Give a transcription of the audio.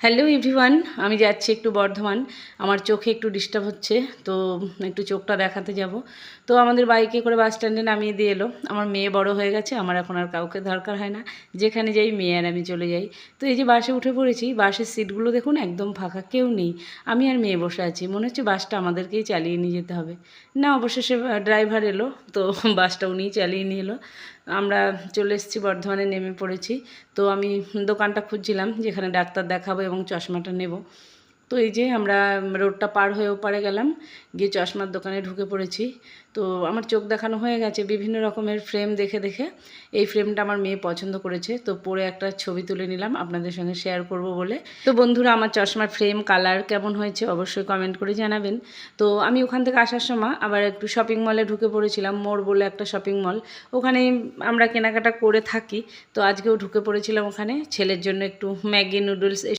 Hello everyone, আমি যাচ্ছি একটু বর্ধমান। আমার চোখে একটু ডিস্টার্ব হচ্ছে, তো একটু চোখটা দেখাতে যাব। তো আমাদের বাইকে করে বাস স্ট্যান্ডে নামিয়ে দিয়ে এলো। আমার মেয়ে বড় হয়ে গেছে, আমার এখন আর কাউকে দরকার হয় না। যেখানে যাই মেয়ে আর আমি চলে যাই। তো এই যে বাসে উঠে পড়েছি, বাসের সিটগুলো দেখুন একদম ফাঁকা, কেউ নেই। আমি আর মেয়ে বসে আছি, মনে হচ্ছে বাসটা আমাদেরকেই চালিয়ে নিয়ে যেতে হবে। না, অবশেষে ড্রাইভার এলো, তো বাসটা উনিই চালিয়ে নিয়ে এলো। আমরা চলে এসেছি, বর্ধমানে নেমে পড়েছি। তো আমি দোকানটা খুঁজছিলাম যেখানে ডাক্তার দেখাবো এবং চশমাটা নেব। তো এই যে আমরা রোডটা পার হয়ে ওপারে গেলাম, গিয়ে চশমার দোকানে ঢুকে পড়েছি। তো আমার চোখ দেখানো হয়ে গেছে বিভিন্ন রকমের ফ্রেম দেখে দেখে। এই ফ্রেমটা আমার মেয়ে পছন্দ করেছে, তো পরে একটা ছবি তুলে নিলাম আপনাদের সঙ্গে শেয়ার করব বলে। তো বন্ধুরা, আমার চশমার ফ্রেম কালার কেমন হয়েছে অবশ্যই কমেন্ট করে জানাবেন। তো আমি ওখান থেকে আসার সময় আবার একটু শপিং মলে ঢুকে পড়েছিলাম, মোড় বলে একটা শপিং মল। ওখানে আমরা কেনাকাটা করে থাকি, তো আজকেও ঢুকে পড়েছিলাম ওখানে ছেলের জন্য একটু ম্যাগি নুডলস